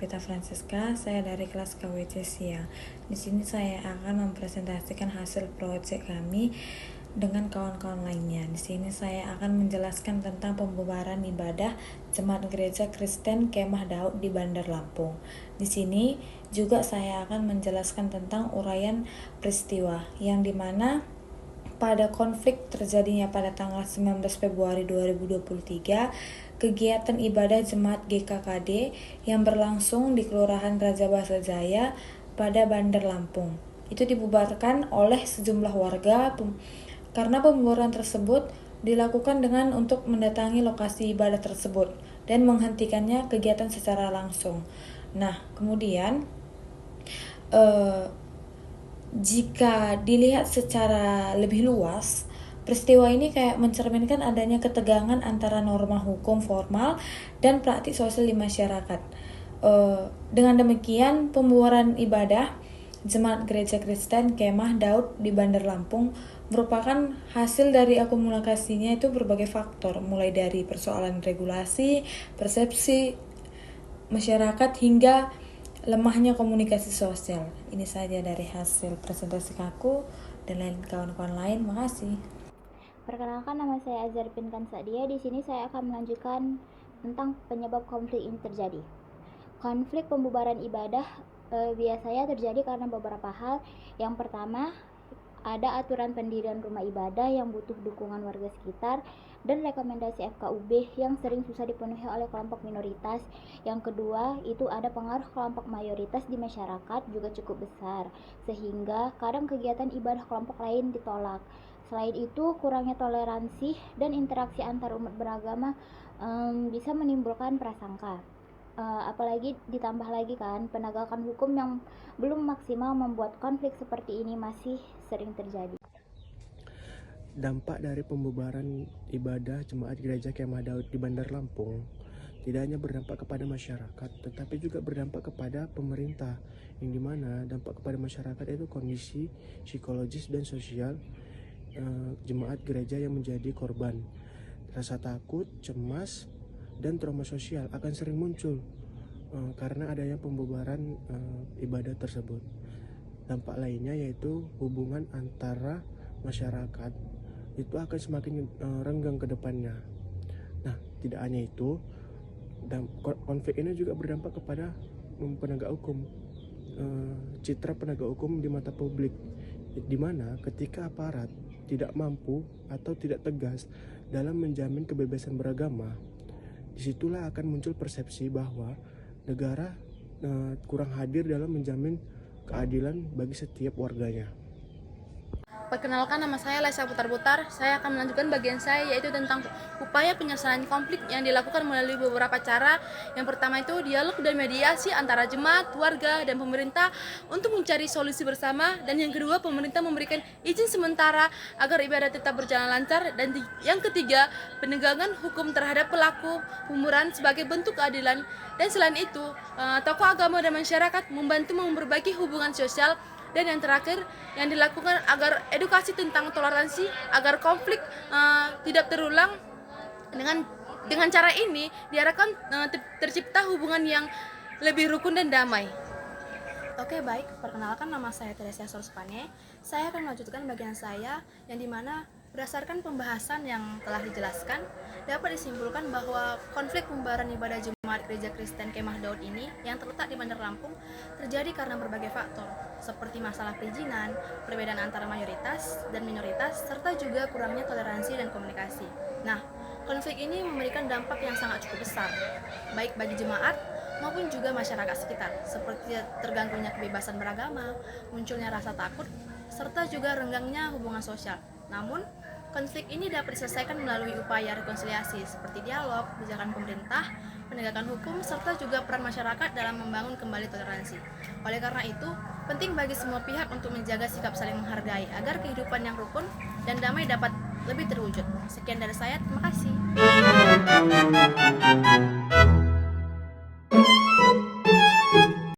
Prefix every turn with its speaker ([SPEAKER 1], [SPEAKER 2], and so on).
[SPEAKER 1] Novita Francisca, saya dari kelas KWC Siang. Di sini saya akan mempresentasikan hasil proyek kami dengan kawan-kawan lainnya. Di sini saya akan menjelaskan tentang pembubaran ibadah Jemaat Gereja Kristen Kemah Daud di Bandar Lampung. Di sini juga saya akan menjelaskan tentang uraian peristiwa yang dimana pada konflik terjadinya pada tanggal 19 Februari 2023, kegiatan ibadah Jemaat GKKD yang berlangsung di Kelurahan Raja Basa Jaya pada Bandar Lampung itu dibubarkan oleh sejumlah warga karena pembubaran tersebut dilakukan dengan untuk mendatangi lokasi ibadah tersebut dan menghentikannya kegiatan secara langsung. Nah, kemudian jika dilihat secara lebih luas, peristiwa ini kayak mencerminkan adanya ketegangan antara norma hukum formal dan praktik sosial di masyarakat. Dengan demikian, pembubaran ibadah Jemaat Gereja Kristen Kemah Daud di Bandar Lampung merupakan hasil dari akumulasinya itu berbagai faktor, mulai dari persoalan regulasi, persepsi masyarakat hingga lemahnya komunikasi sosial. Ini saja dari hasil presentasi aku dan lain kawan-kawan lain. Makasih.
[SPEAKER 2] Perkenalkan, nama saya Azhar Pinkan Sadia. Di sini saya akan melanjutkan tentang penyebab konflik ini terjadi. Konflik pembubaran ibadah biasanya terjadi karena beberapa hal. Yang pertama, ada aturan pendirian rumah ibadah yang butuh dukungan warga sekitar dan rekomendasi FKUB yang sering susah dipenuhi oleh kelompok minoritas. Yang kedua, itu ada pengaruh kelompok mayoritas di masyarakat juga cukup besar, sehingga kadang kegiatan ibadah kelompok lain ditolak. Selain itu, kurangnya toleransi dan interaksi antar umat beragama bisa menimbulkan prasangka. Apalagi ditambah lagi kan, penegakan hukum yang belum maksimal membuat konflik seperti ini masih sering terjadi.
[SPEAKER 3] Dampak dari pembubaran ibadah Jemaat Gereja Kemah Daud di Bandar Lampung tidak hanya berdampak kepada masyarakat, tetapi juga berdampak kepada pemerintah, yang dimana dampak kepada masyarakat itu kondisi psikologis dan sosial jemaat gereja yang menjadi korban. Rasa takut, cemas, dan trauma sosial akan sering muncul karena adanya pembubaran ibadah tersebut. Dampak lainnya yaitu hubungan antara masyarakat itu akan semakin renggang ke depannya. Nah, tidak hanya itu, konflik ini juga berdampak kepada penegak hukum, citra penegak hukum di mata publik, di mana ketika aparat tidak mampu atau tidak tegas dalam menjamin kebebasan beragama, disitulah akan muncul persepsi bahwa negara kurang hadir dalam menjamin keadilan bagi setiap warganya.
[SPEAKER 4] Perkenalkan, nama saya Laisa Butar-Butar. Saya akan melanjutkan bagian saya, yaitu tentang upaya penyelesaian konflik yang dilakukan melalui beberapa cara. Yang pertama itu dialog dan mediasi antara jemaat, warga, dan pemerintah untuk mencari solusi bersama. Dan yang kedua, pemerintah memberikan izin sementara agar ibadah tetap berjalan lancar. Dan yang ketiga, penegakan hukum terhadap pelaku pembubaran sebagai bentuk keadilan. Dan selain itu, tokoh agama dan masyarakat membantu memperbaiki hubungan sosial. Dan yang terakhir, yang dilakukan agar edukasi tentang toleransi, agar konflik tidak terulang. Dengan cara ini diharapkan tercipta hubungan yang lebih rukun dan damai.
[SPEAKER 5] Oke, baik. Perkenalkan, nama saya Teresia Sorspane. Saya akan melanjutkan bagian saya yang dimana berdasarkan pembahasan yang telah dijelaskan, dapat disimpulkan bahwa konflik pembubaran ibadah Jemaat Gereja Kristen Kemah Daud ini yang terletak di Bandar Lampung terjadi karena berbagai faktor, seperti masalah perizinan, perbedaan antara mayoritas dan minoritas, serta juga kurangnya toleransi dan komunikasi. Nah, konflik ini memberikan dampak yang sangat cukup besar, baik bagi jemaat maupun juga masyarakat sekitar, seperti terganggunya kebebasan beragama, munculnya rasa takut, serta juga renggangnya hubungan sosial. Namun, konflik ini dapat diselesaikan melalui upaya rekonsiliasi seperti dialog, kebijakan pemerintah, penegakan hukum, serta juga peran masyarakat dalam membangun kembali toleransi. Oleh karena itu, penting bagi semua pihak untuk menjaga sikap saling menghargai agar kehidupan yang rukun dan damai dapat lebih terwujud. Sekian dari saya, terima kasih.